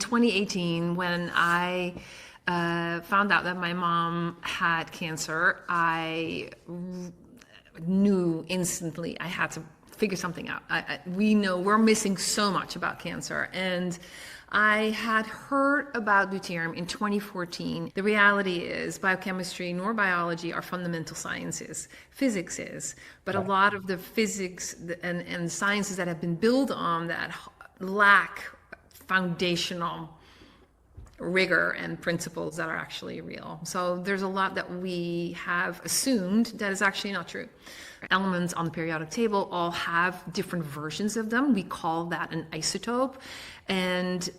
2018, when I found out that my mom had cancer, I knew instantly I had to figure something out. We know we're missing so much about cancer. And I had heard about deuterium in 2014. The reality is biochemistry nor biology are fundamental sciences. Physics is, but a lot of the physics and sciences that have been built on that lack foundational rigor and principles that are actually real. So there's a lot that we have assumed that is actually not true. Elements on the periodic table all have different versions of them. We call that an isotope. And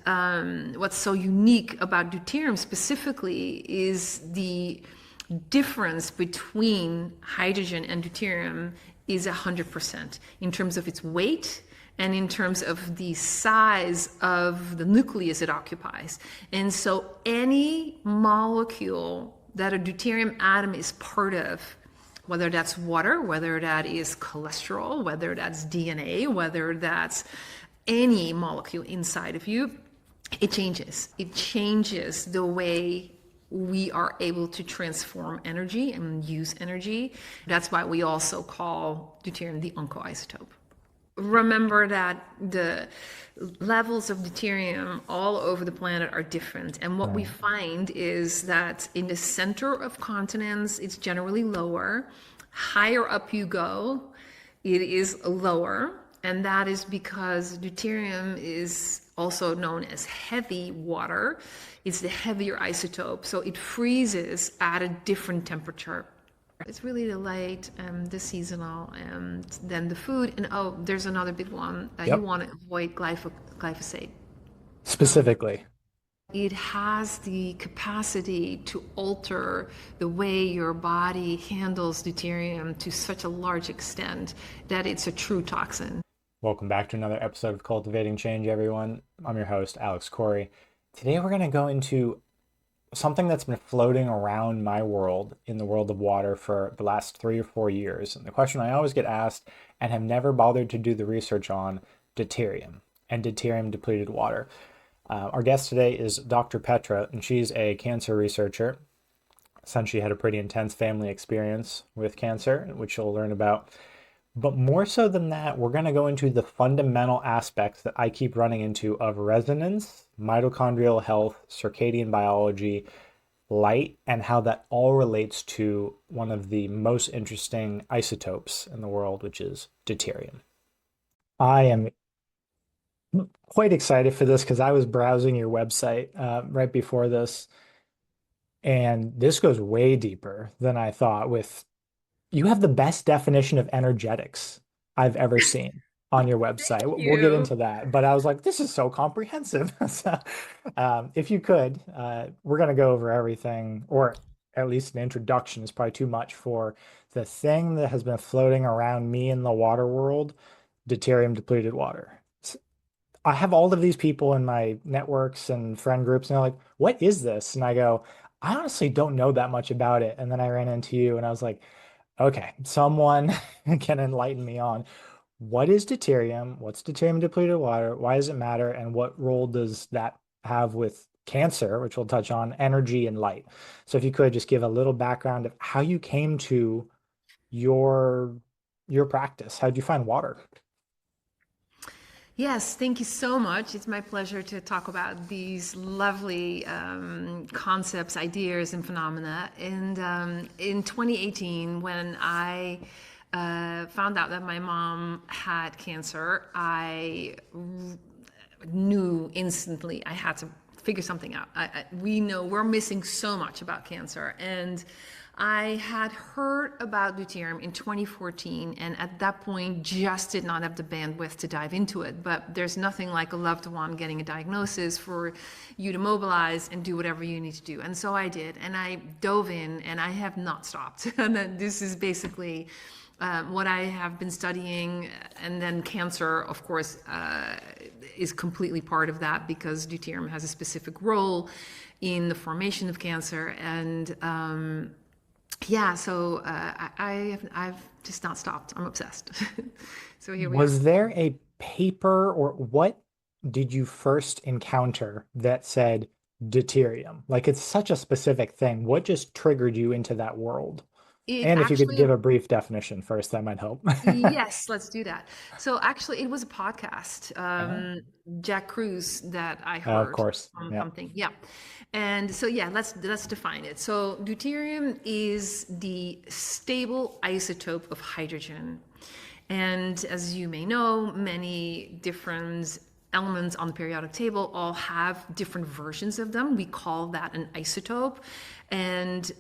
what's so unique about deuterium specifically is the difference between hydrogen and deuterium is 100% in terms of its weight and in terms of the size of the nucleus it occupies. And so any molecule that a deuterium atom is part of, whether that's water, whether that is cholesterol, whether that's DNA, whether that's any molecule inside of you, it changes. It changes the way we are able to transform energy and use energy. That's why we also call deuterium the Onco-Isotope. Remember that the levels of deuterium all over the planet are different. And what we find is that in the center of continents, it's generally lower. Higher up you go, it is lower. And that is because deuterium is also known as heavy water. It's the heavier isotope, so it freezes at a different temperature. It's really the light, the seasonal, and then the food. And there's another big one. You want to avoid glyphosate. Specifically. It has the capacity to alter the way your body handles deuterium to such a large extent that it's a true toxin. Welcome back to another episode of Cultivating Change, everyone. I'm your host, Alex Corey. Today we're going to go into something that's been floating around my world in the world of water for the last 3 or 4 years. And the question I always get asked and have never bothered to do the research on, deuterium and deuterium-depleted water. Our guest today is Dr. Petra, and she's a cancer researcher. Essentially had a pretty intense family experience with cancer, which you'll learn about. But more so than that, we're going to go into the fundamental aspects that I keep running into of resonance, mitochondrial health, circadian biology, light, and how that all relates to one of the most interesting isotopes in the world, which is deuterium. I am quite excited for this because I was browsing your website right before this, and this goes way deeper than I thought. You have the best definition of energetics I've ever seen on your website. We'll get into that. But I was like, this is so comprehensive. So, if you could, we're going to go over everything, or at least an introduction is probably too much for the thing that has been floating around me in the water world, deuterium depleted water. I have all of these people in my networks and friend groups, and they're like, what is this? And I go, I honestly don't know that much about it. And then I ran into you and I was like, okay, someone can enlighten me on what is deuterium, what's deuterium depleted water, why does it matter, and what role does that have with cancer, which we'll touch on, energy and light. So if you could just give a little background of how you came to your practice. How did you find water? Yes, thank you so much. It's my pleasure to talk about these lovely concepts, ideas, and phenomena. And in 2018, when I found out that my mom had cancer, I knew instantly I had to figure something out. We know we're missing so much about cancer. And I had heard about deuterium in 2014, and at that point just did not have the bandwidth to dive into it. But there's nothing like a loved one getting a diagnosis for you to mobilize and do whatever you need to do. And so I did, and I dove in, and I have not stopped. And this is basically what I have been studying. And then cancer, of course, is completely part of that, because deuterium has a specific role in the formation of cancer. And yeah, so I've just not stopped. I'm obsessed. So here we are. Was there a paper, or what did you first encounter that said deuterium? Like it's such a specific thing. What just triggered you into that world? It And if you could actually give a brief definition first, that might help. Yes, let's do that. So actually, it was a podcast, Oh, Jack Cruz, that I of heard course. on Yeah. something. Yeah, and so yeah, let's define it. So deuterium is the stable isotope of hydrogen, and as you may know, many different elements on the periodic table all have different versions of them. We call that an isotope. And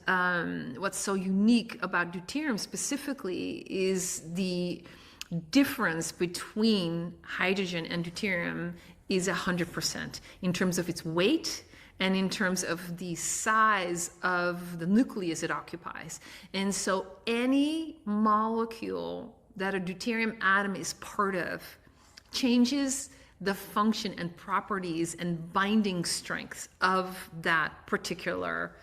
what's so unique about deuterium specifically is the difference between hydrogen and deuterium is 100% in terms of its weight and in terms of the size of the nucleus it occupies. And so any molecule that a deuterium atom is part of changes the function and properties and binding strength of that particular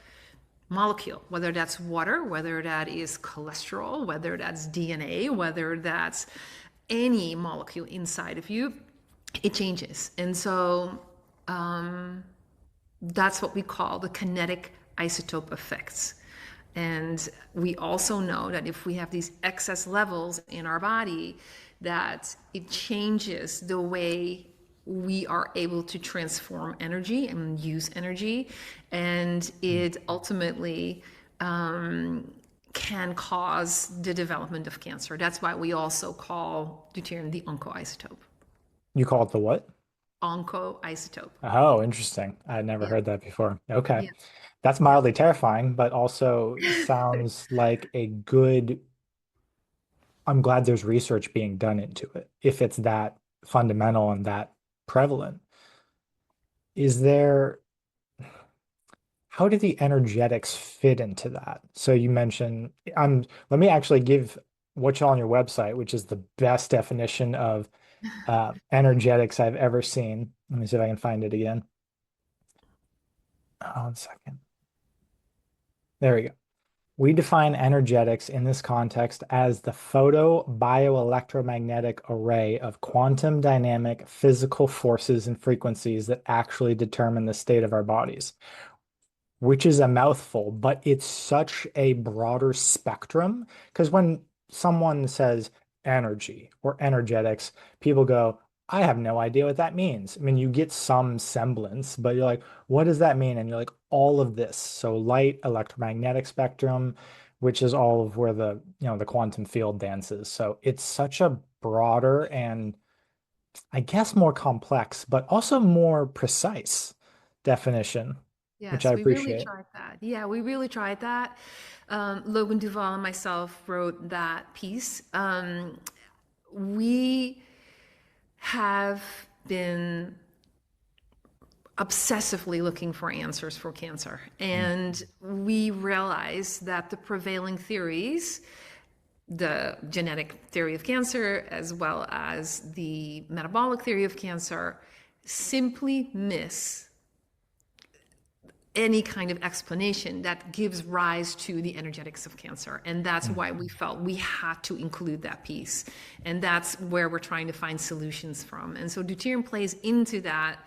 molecule, whether that's water, whether that is cholesterol, whether that's DNA, whether that's any molecule inside of you, it changes. And so that's what we call the kinetic isotope effects. And we also know that if we have these excess levels in our body, that it changes the way we are able to transform energy and use energy. And it ultimately can cause the development of cancer. That's why we also call deuterium the onco-isotope. You call it the what? Onco-isotope. Oh, interesting. I never Yeah. heard that before. Okay. Yeah. That's Yeah. mildly terrifying, but also sounds like a good, I'm glad there's research being done into it if it's that fundamental and that prevalent. Is there, how do the energetics fit into that? So you mentioned, let me actually give what's on your website, which is the best definition of energetics I've ever seen. Let me see if I can find it again. Oh, 1 second. There we go. We define energetics in this context as the photobioelectromagnetic array of quantum dynamic physical forces and frequencies that actually determine the state of our bodies, which is a mouthful, but it's such a broader spectrum. Because when someone says energy or energetics, people go, I have no idea what that means. I mean, you get some semblance, but you're like, what does that mean? And you're like, all of this. So light, electromagnetic spectrum, which is all of where the quantum field dances. So it's such a broader and I guess more complex, but also more precise definition, which I Yes, we really appreciate. tried that. Yeah, we really tried that. Logan Duval and myself wrote that piece. We have been obsessively looking for answers for cancer. And we realized that the prevailing theories, the genetic theory of cancer, as well as the metabolic theory of cancer, simply miss any kind of explanation that gives rise to the energetics of cancer. And that's why we felt we had to include that piece. And that's where we're trying to find solutions from. And so deuterium plays into that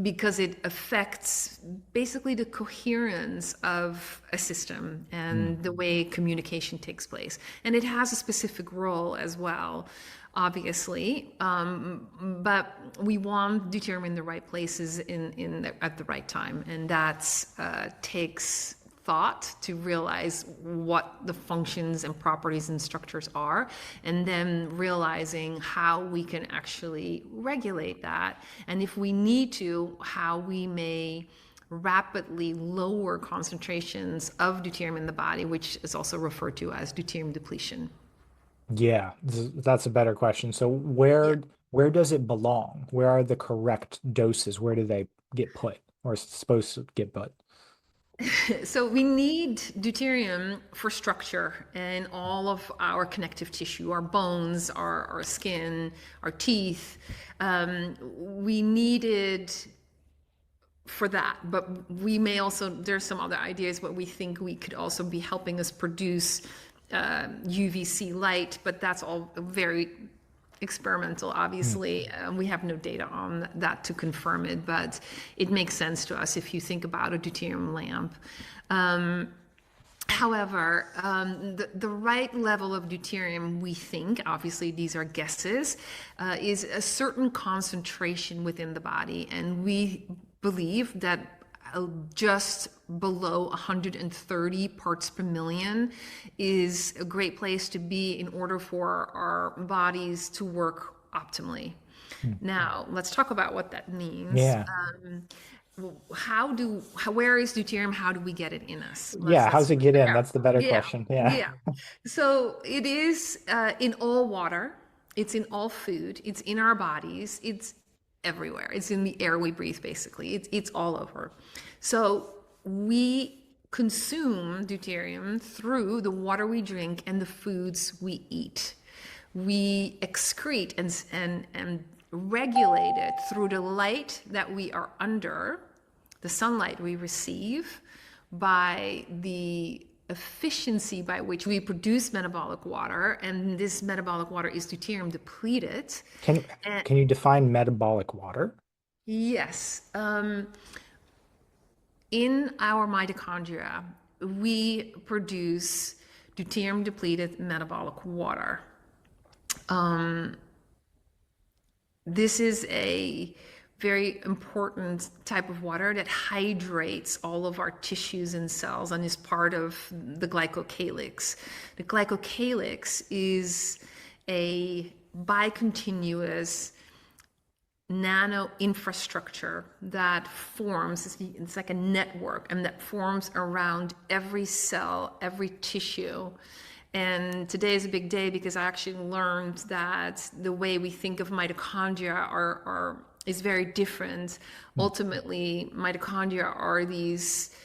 because it affects basically the coherence of a system and the way communication takes place. And it has a specific role as well, obviously, but we want deuterium in the right places at the right time, and that takes thought to realize what the functions and properties and structures are, and then realizing how we can actually regulate that, and if we need to, how we may rapidly lower concentrations of deuterium in the body, which is also referred to as deuterium depletion. Yeah, that's a better question. So Yeah. where does it belong? Where are the correct doses? Where do they get put or supposed to get put? So we need deuterium for structure in all of our connective tissue, our bones, our skin, our teeth. We need it for that, but we may also, there's some other ideas, but we think we could also be helping us produce UVC light, but that's all very experimental, Hmm. obviously. We have no data on that to confirm it, but it makes sense to us if you think about a deuterium lamp. However, the right level of deuterium, we think, obviously these are guesses, is a certain concentration within the body. And we believe that just below 130 parts per million is a great place to be in order for our bodies to work optimally. Hmm. Now, let's talk about what that means. Yeah. Where is deuterium? How do we get it in us? Yeah. How's Let's it get in? yeah, That's the better yeah, question. Yeah. yeah. So it is in all water. It's in all food. It's in our bodies. It's everywhere. It's in the air we breathe. Basically, it's all over. So we consume deuterium through the water we drink and the foods we eat. We excrete and regulate it through the light that we are under, the sunlight we receive, by the efficiency by which we produce metabolic water, and this metabolic water is deuterium depleted. Can And can you define metabolic water? yes, in our mitochondria, we produce deuterium depleted metabolic water. This is a very important type of water that hydrates all of our tissues and cells and is part of the glycocalyx. The glycocalyx is a bicontinuous nano infrastructure that forms, it's like a network, and that forms around every cell, every tissue. And today is a big day because I actually learned that the way we think of mitochondria is very different. Ultimately, mitochondria are these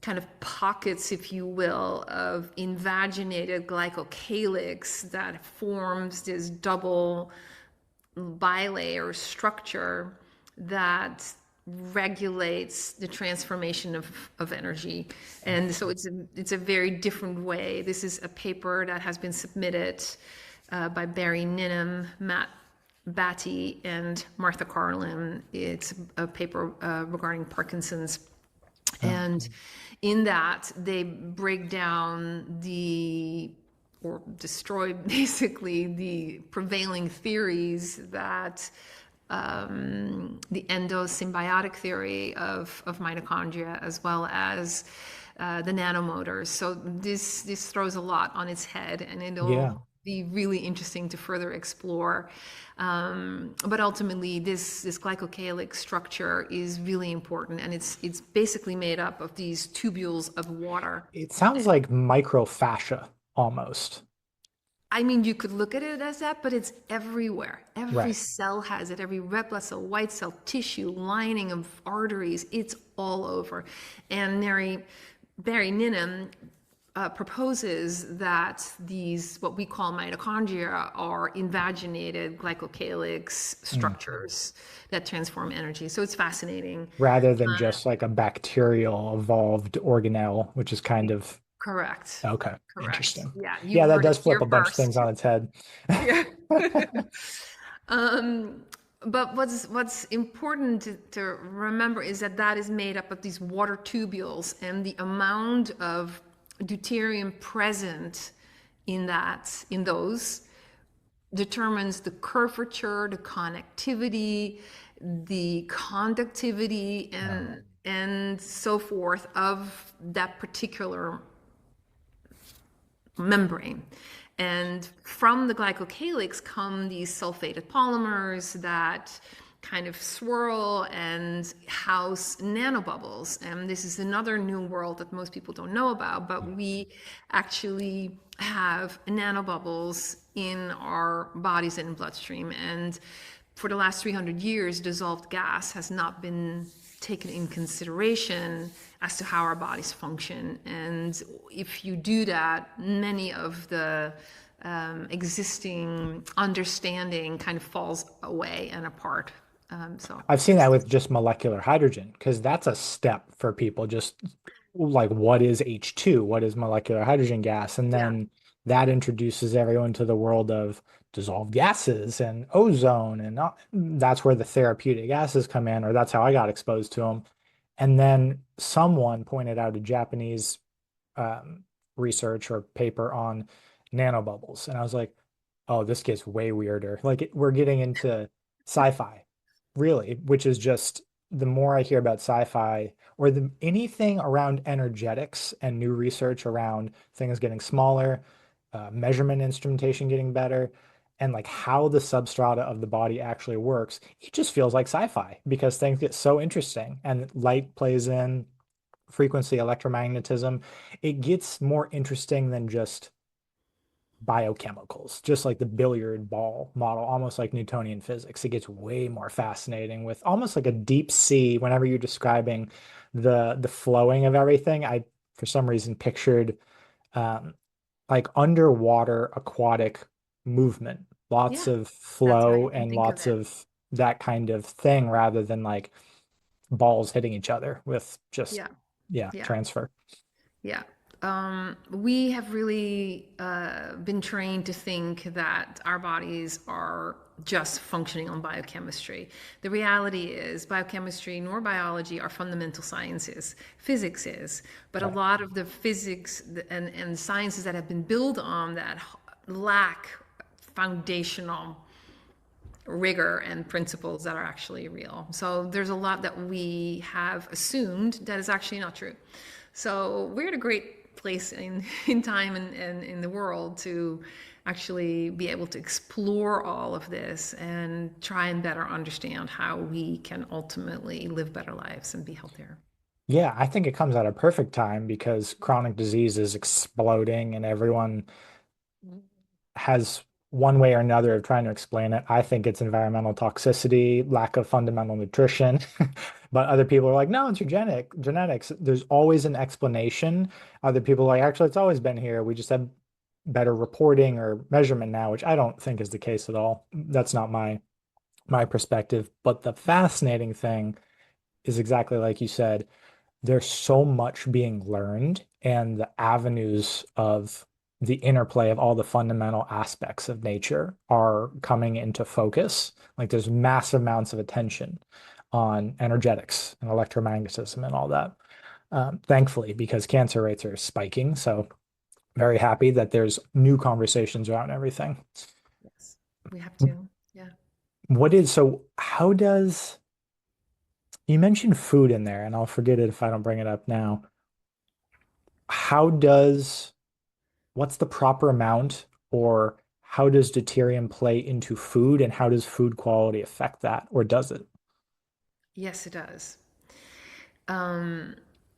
kind of pockets, if you will, of invaginated glycocalyx that forms this double bilayer structure that regulates the transformation of energy. And so it's a very different way. This is a paper that has been submitted by Barry Ninham, Matt Batty, and Martha Carlin. It's a paper regarding Parkinson's. And in that, they break down or destroy basically the prevailing theories that the endosymbiotic theory of mitochondria, as well as the nanomotors. So this throws a lot on its head, and Yeah. it'll be really interesting to further explore. But ultimately, this glycocalyx structure is really important, and it's basically made up of these tubules of water. It sounds like microfascia almost. I mean, you could look at it as that, but it's everywhere. Every Right. cell has it. Every red blood cell, white cell, tissue, lining of arteries, it's all over. And Barry Ninham proposes that these, what we call mitochondria, are invaginated glycocalyx Mm. structures that transform energy. So it's fascinating. Rather than just like a bacterial evolved organelle, which is kind of Correct. okay. Correct. Interesting. Yeah, you Yeah, that heard it does flip here a bunch of things first. on its head. Yeah. But what's important to remember is that that is made up of these water tubules, and the amount of deuterium present in those determines the curvature, the connectivity, the conductivity, Wow. and so forth of that particular membrane. And from the glycocalyx come these sulfated polymers that kind of swirl and house nanobubbles. And this is another new world that most people don't know about, but we actually have nanobubbles in our bodies and bloodstream. And for the last 300 years, dissolved gas has not been taken in consideration as to how our bodies function. And if you do that, many of the existing understanding kind of falls away and apart. So I've seen that with just molecular hydrogen because that's a step for people. Just like what is H2? What is molecular hydrogen gas? And yeah, then that introduces everyone to the world of dissolved gases and ozone, and that's where the therapeutic gases come in, or that's how I got exposed to them. And then someone pointed out a Japanese um, research or paper on nanobubbles, and I was like, oh, this gets way weirder. Like we're getting into sci-fi, really, which is just the more I hear about sci-fi or anything around energetics and new research around things getting smaller, measurement instrumentation getting better, and like how the substrata of the body actually works, it just feels like sci-fi because things get so interesting and light plays in, frequency, electromagnetism. It gets more interesting than just biochemicals, just like the billiard ball model, almost like Newtonian physics. It gets way more fascinating with almost like a deep sea. Whenever you're describing the flowing of everything, I for some reason pictured um, like underwater aquatic movement, lots Yeah, of that's how flow you can and think of lots it. of that kind of thing rather than like balls hitting each other with just, Yeah, yeah, yeah. transfer. Yeah. We have really been trained to think that our bodies are just functioning on biochemistry. The reality is, biochemistry nor biology are fundamental sciences. Physics is. But a Right. lot of the physics and sciences that have been built on that lack foundational rigor and principles that are actually real. So there's a lot that we have assumed that is actually not true. So we're at a great place in time and in the world to actually be able to explore all of this and try and better understand how we can ultimately live better lives and be healthier. Yeah, I think it comes at a perfect time because chronic disease is exploding and everyone has one way or another of trying to explain it. I think it's environmental toxicity, lack of fundamental nutrition. But other people are like, no, it's your genetics. There's always an explanation. Other people are like, actually, it's always been here. We just have better reporting or measurement now, which I don't think is the case at all. That's not my perspective. But the fascinating thing is exactly like you said, there's so much being learned and the avenues of the interplay of all the fundamental aspects of nature are coming into focus. Like there's massive amounts of attention on energetics and electromagnetism and all that. Thankfully, because cancer rates are spiking. So very happy that there's new conversations around everything. Yes, we have to. Yeah. How does, you mentioned food in there, and I'll forget it if I don't bring it up now. How does what's the proper amount or how does deuterium play into food and how does food quality affect that or does it? Yes, it does. Um,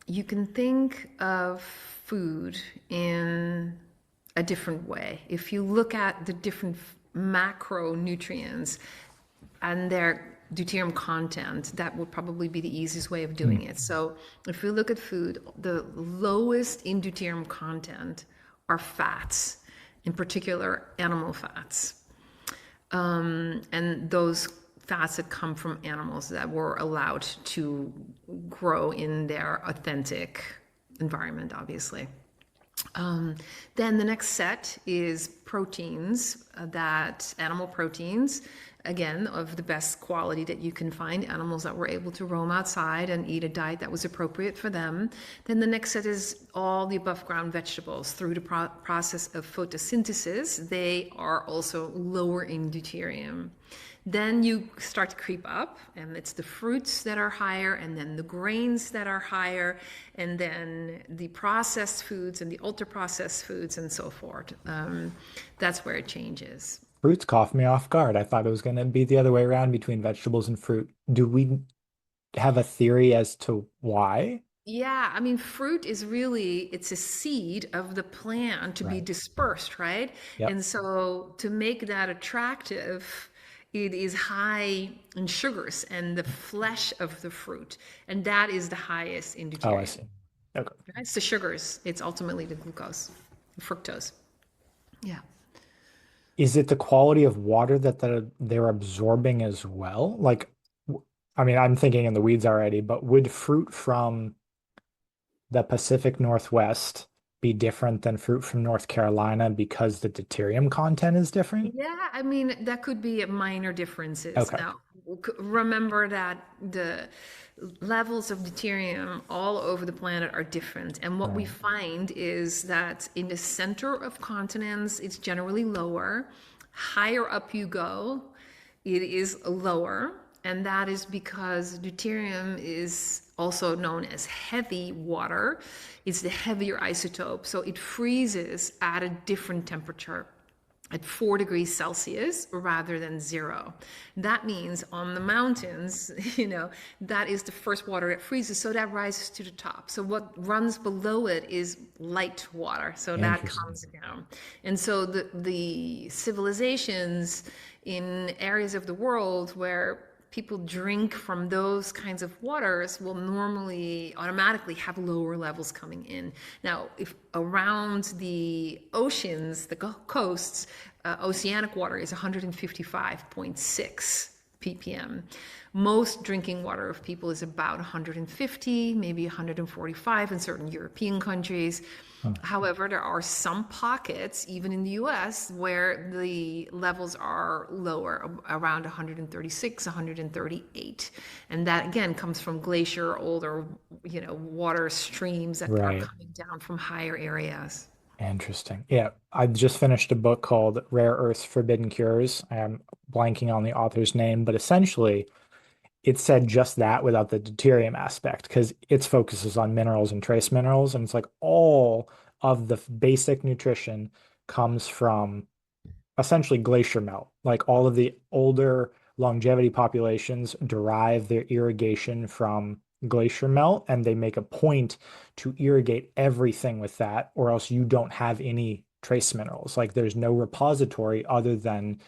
you can think of food in a different way. If you look at the different macronutrients and their deuterium content, that would probably be the easiest way of Hmm. doing it. So if you look at food, the lowest in deuterium content are fats, in particular animal fats. And those fats that come from animals that were allowed to grow in their authentic environment, obviously. Then the next set is proteins, that animal proteins, again, of the best quality that you can find, animals that were able to roam outside and eat a diet that was appropriate for them. Then the next set is all the above ground vegetables. Through the process of photosynthesis, they are also lower in deuterium. Then you start to creep up, and it's the fruits that are higher, and then the grains that are higher, and then the processed foods and the ultra processed foods, and so forth. That's where it changes. Fruits caught me off guard. I thought it was going to be the other way around between vegetables and fruit. Do we have a theory as to why? Yeah, I mean, fruit is really, it's a seed of the plant to be Right. dispersed, right? Yep. And so to make that attractive, it is high in sugars and the flesh of the fruit. And that is the highest in Oh, I deuterium. see. Okay. Right? It's the sugars. It's ultimately the glucose, fructose. Yeah. Is it the quality of water that they're absorbing as well? Like, I mean, I'm thinking in the weeds already, but would fruit from the Pacific Northwest be different than fruit from North Carolina because the deuterium content is different? Yeah, I mean, that could be minor differences. Okay. Now, remember that the levels of deuterium all over the planet are different. And what we Right. find is that in the center of continents, it's generally lower. Higher up you go, it is lower. And that is because deuterium is also known as heavy water. It's the heavier isotope. So it freezes at a different temperature at 4 degrees Celsius rather than 0. That means on the mountains, that is the first water that freezes, so that rises to the top. So what runs below it is light water, so that Interesting. comes down. And so the civilizations in areas of the world where people drink from those kinds of waters will normally automatically have lower levels coming in. Now, if around the oceans, the coasts, oceanic water is 155.6 ppm. Most drinking water of people is about 150, maybe 145 in certain European countries. Huh. However, there are some pockets, even in the US, where the levels are lower, around 136, 138. And that again comes from glacier, older, water streams that are Right. coming down from higher areas. Interesting. Yeah, I just finished a book called Rare Earths Forbidden Cures. I'm blanking on the author's name, but essentially it said just that without the deuterium aspect because its focus is on minerals and trace minerals. And it's like all of the basic nutrition comes from essentially glacier melt. Like all of the older longevity populations derive their irrigation from glacier melt, and they make a point to irrigate everything with that, or else you don't have any trace minerals. Like there's no repository other than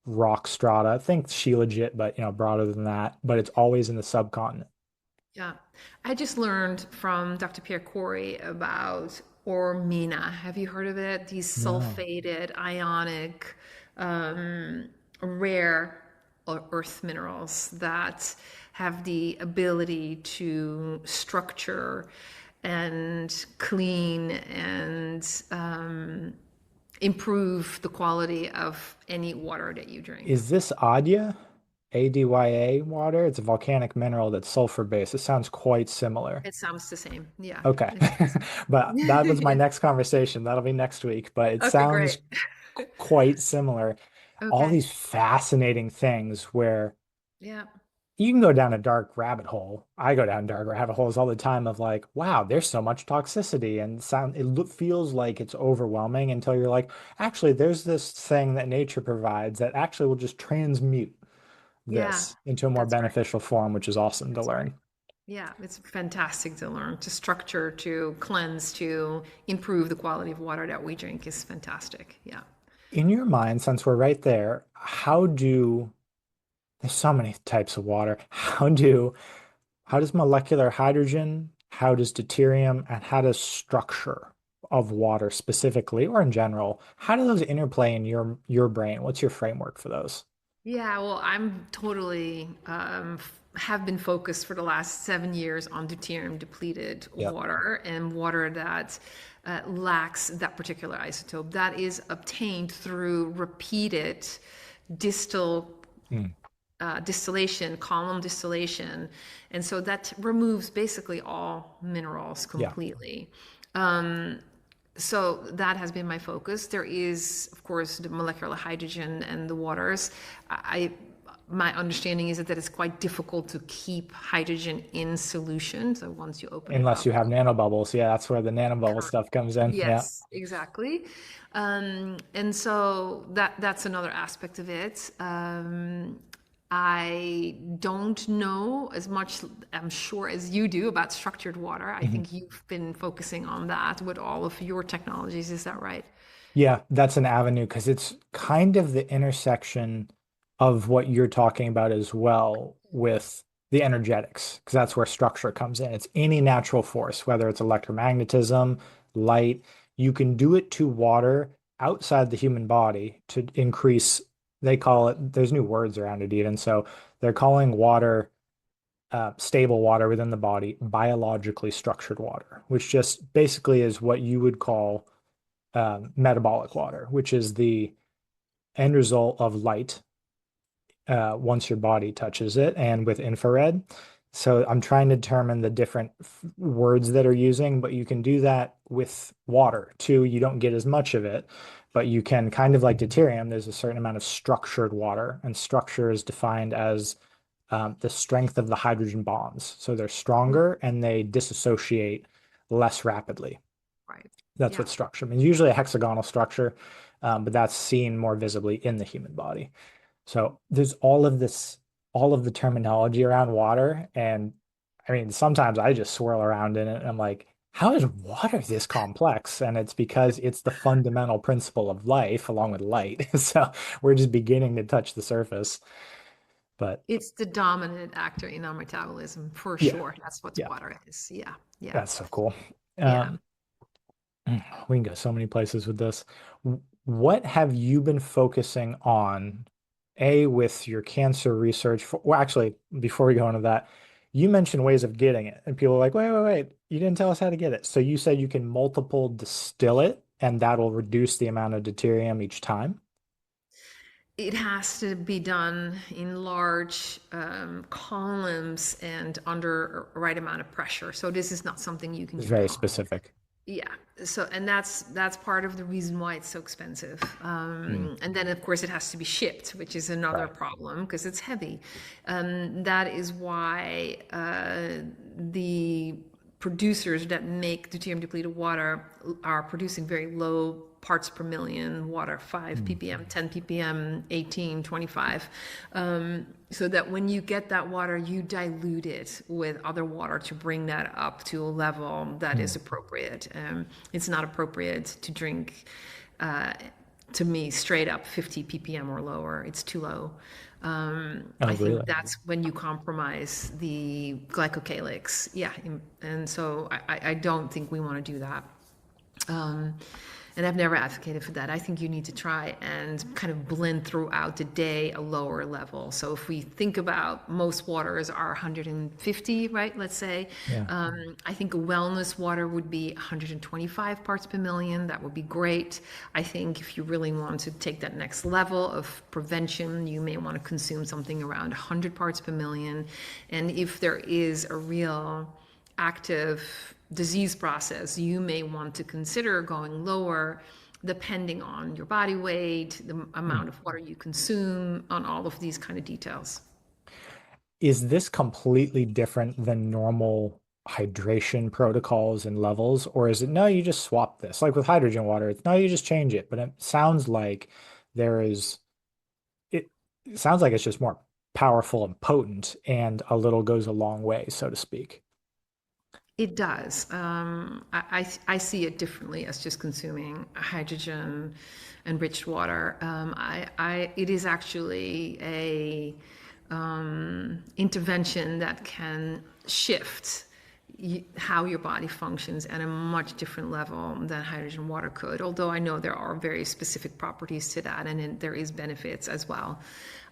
rock strata. Think shilajit, but broader than that. But it's always in the subcontinent. Yeah. I just learned from Dr. Pierre Corey about Ormina. Have you heard of it? These No. sulfated, ionic, rare earth minerals that have the ability to structure and clean and improve the quality of any water that you drink. Is this Adya? ADYA water? It's a volcanic mineral that's sulfur based. It sounds quite similar. It sounds the same. Yeah, Okay. it does. But that was my Yeah. next conversation. That'll be next week. But it Okay, sounds great. quite similar. All Okay. these fascinating things where Yeah. you can go down a dark rabbit hole. I go down dark rabbit holes all the time of like, wow, there's so much toxicity and feels like it's overwhelming until you're like, actually, there's this thing that nature provides that actually will just transmute Yeah. this into a more That's right. beneficial form, which is awesome to That's right. learn. Yeah, it's fantastic to learn, to structure, to cleanse, to improve the quality of water that we drink is fantastic. Yeah. In your mind, since we're right there, there's so many types of water. How does molecular hydrogen, how does deuterium, and how does structure of water specifically or in general, how do those interplay in your brain? What's your framework for those? Yeah, well, I'm totally have been focused for the last 7 years on deuterium depleted Yep. water and water that lacks that particular isotope. That is obtained through repeated distal Mm, distillation, column distillation, and so that removes basically all minerals yeah. completely. So that has been my focus. There is, of course, the molecular hydrogen and the waters. My understanding is that it's quite difficult to keep hydrogen in solution. So once you open it Unless up, you have nanobubbles. Yeah, that's where the nanobubble correct. stuff comes in. Yeah. Yes, exactly. And so that's another aspect of it. I don't know as much, I'm sure, as you do about structured water. I Mhm. think you've been focusing on that with all of your technologies. Is that right? Yeah, that's an avenue because it's kind of the intersection of what you're talking about as well with the energetics, because that's where structure comes in. It's any natural force, whether it's electromagnetism, light, you can do it to water outside the human body to increase, they call it, there's new words around it even. So they're calling water stable water within the body, biologically structured water, which just basically is what you would call metabolic water, which is the end result of light once your body touches it and with infrared. So I'm trying to determine the different words that are using, but you can do that with water too. You don't get as much of it, but you can kind of like deuterium, there's a certain amount of structured water, and structure is defined as the strength of the hydrogen bonds. So they're stronger and they dissociate less rapidly. Right. That's Yeah. what structure means. Usually a hexagonal structure, but that's seen more visibly in the human body. So there's all of this, all of the terminology around water. And I mean, sometimes I just swirl around in it and I'm like, how is water this complex? And it's because it's the fundamental principle of life along with light. So we're just beginning to touch the surface. But It's the dominant actor in our metabolism for yeah, sure. That's what yeah, water is. Yeah. Yeah. that's so cool. Yeah. Um, we can go so many places with this. What have you been focusing on, A, with your cancer research? Well, actually, before we go into that, you mentioned ways of getting it, and people are like, wait, you didn't tell us how to get it. So you said you can multiple distill it, and that'll reduce the amount of deuterium each time. It has to be done in large columns and under a right amount of pressure. So this is not something you can It's do at very home. specific. Yeah. So, and that's part of the reason why it's so expensive. Mm, And then, of course, it has to be shipped, which is another right. problem because it's heavy. That is why the producers that make deuterium depleted water are producing very low parts per million water, 5 Mm, ppm, 10 ppm, 18, 25, so that when you get that water, you dilute it with other water to bring that up to a level that mm. is appropriate. It's not appropriate to drink, to me, straight up 50 ppm or lower. It's too low. Oh, I think really? that's when you compromise the glycocalyx. Yeah, and so I don't think we want to do that. Um, and I've never advocated for that. I think you need to try and kind of blend throughout the day a lower level. So if we think about most waters are 150, right? Let's say. Yeah. I think a wellness water would be 125 parts per million. That would be great. I think if you really want to take that next level of prevention, you may want to consume something around 100 parts per million. And if there is a real active disease process, you may want to consider going lower depending on your body weight, the Mm. amount of water you consume, on all of these kind of details. Is this completely different than normal hydration protocols and levels, or is it no, you just swap this? Like with hydrogen water, it's no, you just change it. But it sounds like there is it sounds like it's just more powerful and potent, and a little goes a long way, so to speak. It does. I see it differently as just consuming hydrogen enriched water. It is actually a intervention that can shift how your body functions at a much different level than hydrogen water could. Although I know there are very specific properties to that, and there is benefits as well,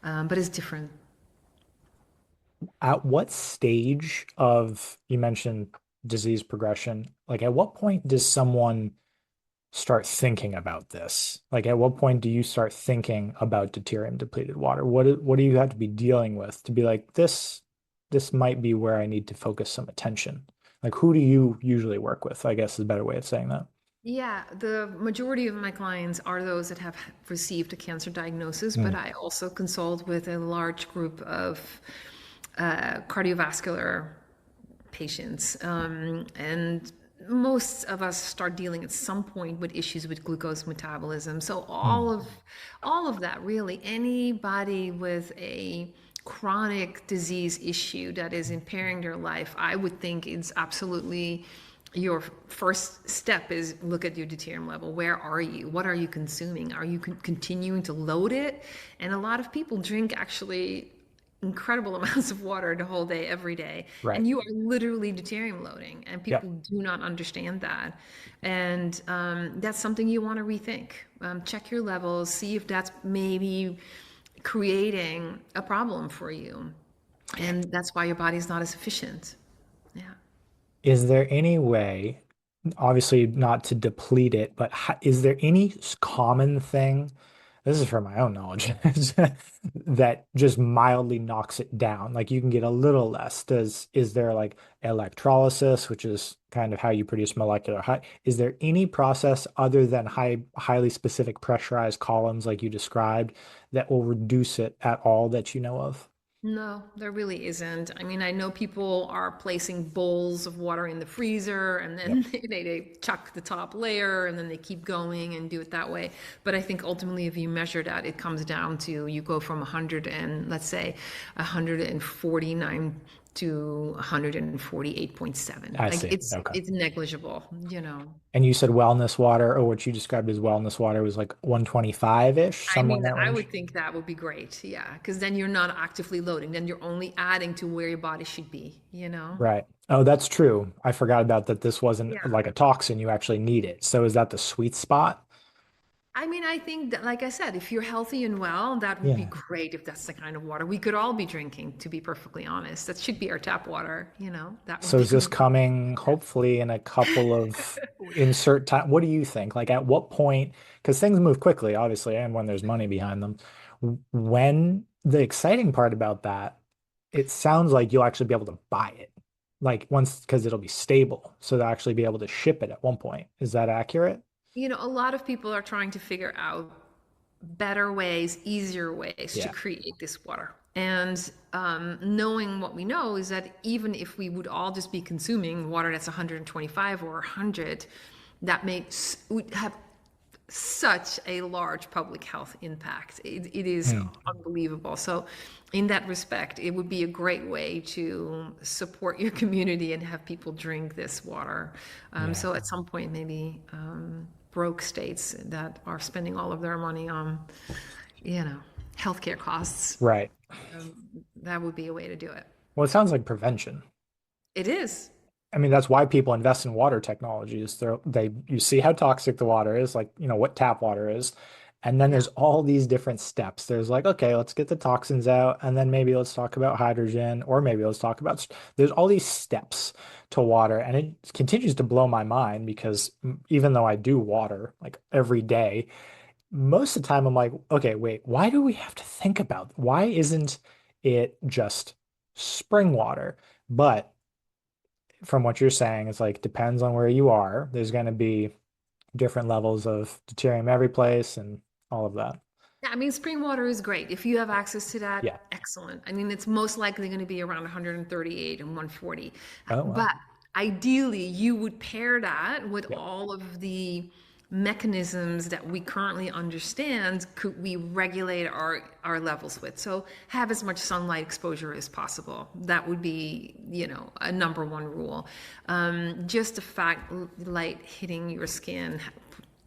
but it's different. At what stage of, you mentioned disease progression, like at what point does someone start thinking about this? Like, at what point do you start thinking about deuterium depleted water? What do you have to be dealing with to be like this might be where I need to focus some attention? Like, who do you usually work with? I guess is a better way of saying that. Yeah, the majority of my clients are those that have received a cancer diagnosis, but Mm, I also consult with a large group of cardiovascular patients. And most of us start dealing at some point with issues with glucose metabolism. So mm, all of that really, anybody with a chronic disease issue that is impairing their life, I would think it's absolutely your first step is look at your deuterium level. Where are you? What are you consuming? Are you continuing to load it? And a lot of people drink actually incredible amounts of water the whole day, every day. right. And you are literally deuterium loading, and Yeah. people do not understand that. And that's something you want to rethink. Check your levels, see if that's maybe creating a problem for you. And that's why your body's not as efficient. Yeah. Is there any way, obviously not to deplete it, but is there any common thing, this is for my own knowledge, that just mildly knocks it down? Like you can get a little less. Is there like electrolysis, which is kind of how you produce molecular high? Is there any process other than highly specific pressurized columns like you described that will reduce it at all that you know of? No, there really isn't. I mean, I know people are placing bowls of water in the freezer and Yep. then they chuck the top layer and then they keep going and do it that way. But I think ultimately, if you measure that, it comes down to you go from 100 and let's say 149 to 148.7. I Like see. Okay. it's negligible, you know. And you said wellness water, or what you described as wellness water was like 125-ish, I somewhere in mean, that I range. would think that would be great. Yeah, because then you're not actively loading. Then you're only adding to where your body should be, you know? Right. Oh, that's true. I forgot about that. This wasn't Yeah. like a toxin. You actually need it. So is that the sweet spot? I mean, I think that, like I said, if you're healthy and well, that would be Yeah. great if that's the kind of water we could all be drinking, to be perfectly honest. That should be our tap water, you know? That would So be is this great. coming hopefully in a couple of insert time? What do you think? Like at what point? Because things move quickly, obviously, and when there's money behind them. When the exciting part about that, it sounds like you'll actually be able to buy it. Like once, because it'll be stable. So they'll actually be able to ship it at one point. Is that accurate? You know, a lot of people are trying to figure out better ways, easier ways to Yeah. create this water. And knowing what we know is that even if we would all just be consuming water that's 125 or 100, that makes would have such a large public health impact. It is Hmm. unbelievable. So, in that respect, it would be a great way to support your community and have people drink this water. Yeah. So, at some point, maybe broke states that are spending all of their money on, you know, healthcare costs, Right. that would be a way to do it. Well, it sounds like prevention. It is. I mean, that's why people invest in water technologies. You see how toxic the water is, like, what tap water is. And then Yeah. there's all these different steps. There's like, okay, let's get the toxins out, and then maybe let's talk about hydrogen, or maybe let's talk about, there's all these steps to water. And it continues to blow my mind because even though I do water like every day, most of the time I'm like, okay, wait, why do we have to think about, why isn't it just spring water? But from what you're saying, it's like depends on where you are. There's going to be different levels of deuterium every place and all of that. Yeah, I mean, spring water is great. If you have access to that, Yeah. excellent. I mean, it's most likely going to be around 138 and 140. Oh, But well. ideally, you would pair that with Yep. all of the mechanisms that we currently understand could we regulate our levels with. So have as much sunlight exposure as possible. That would be, a number one rule. Just the fact light hitting your skin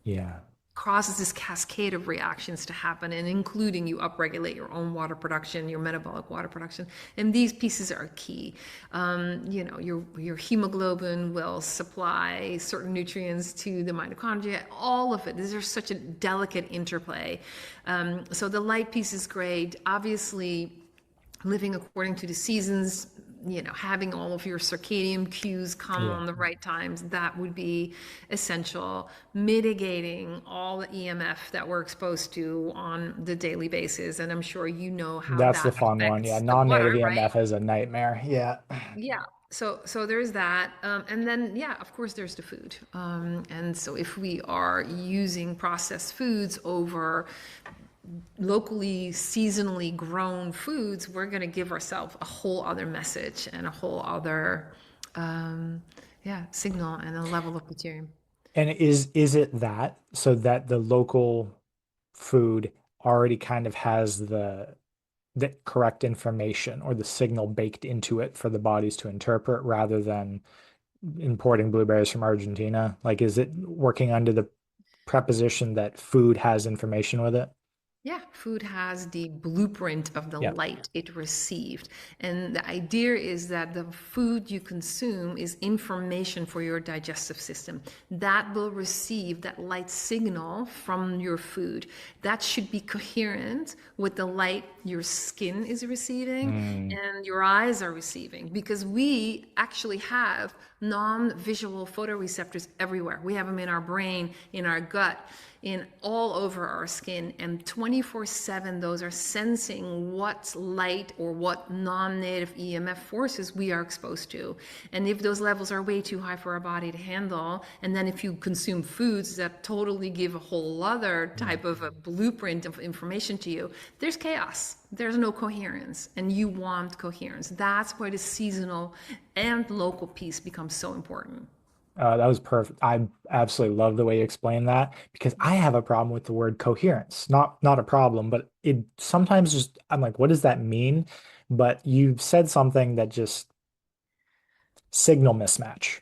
Yeah. causes this cascade of reactions to happen, and including you upregulate your own water production, your metabolic water production, and these pieces are key. Your hemoglobin will supply certain nutrients to the mitochondria. All of it. These are such a delicate interplay. So the light piece is great. Obviously, living according to the seasons, having all of your circadian cues come Yeah. on the right times, that would be essential. Mitigating all the EMF that we're exposed to on the daily basis. And I'm sure you know how That's the that fun one. Yeah. affects the water, Non-native right? EMF is a nightmare. Yeah. Yeah. So there's that. And then, yeah, of course, there's the food. And so if we are using processed foods over locally, seasonally grown foods, we're going to give ourselves a whole other message and a whole other, signal and a level of deuterium. And is it that so that the local food already kind of has the correct information or the signal baked into it for the bodies to interpret rather than importing blueberries from Argentina? Like, is it working under the preposition that food has information with it? Yeah, food has the blueprint of the Yep. light it received. And the idea is that the food you consume is information for your digestive system. That will receive that light signal from your food. That should be coherent with the light your skin is receiving Mm, and your eyes are receiving, because we actually have non-visual photoreceptors everywhere. We have them in our brain, in our gut, in all over our skin, and 24/7 those are sensing what light or what non-native EMF forces we are exposed to. And if those levels are way too high for our body to handle, and then if you consume foods that totally give a whole other mm. type of a blueprint of information to you, there's chaos. There's no coherence, and you want coherence. That's where the seasonal and local piece becomes so important. That was perfect. I absolutely love the way you explained that because I have a problem with the word coherence. Not a problem, but it sometimes just I'm like, what does that mean? But you said something that just signal mismatch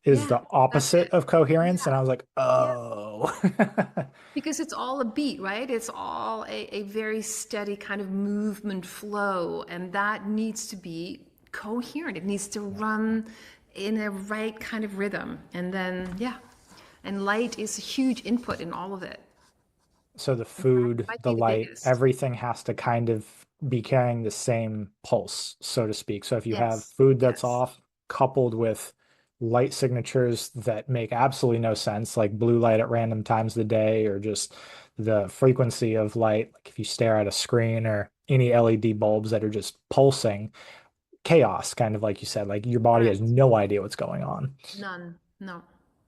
is Yeah, the that's opposite it. of coherence, and Yeah, I was like, yeah. oh. Because it's all a beat, right? It's all a very steady kind of movement flow, and that needs to be coherent. It needs to run in a right kind of rhythm. And then, yeah, and light is a huge input in all of it. So the And that food, might the be the light, biggest. everything has to kind of be carrying the same pulse, so to speak. So if you have Yes, food that's yes, off, coupled with light signatures that make absolutely no sense, like blue light at random times of the day, or just the frequency of light, like if you stare at a screen or any LED bulbs that are just pulsing, chaos, kind of like you said, like your body has correct. no idea what's going on. None, no.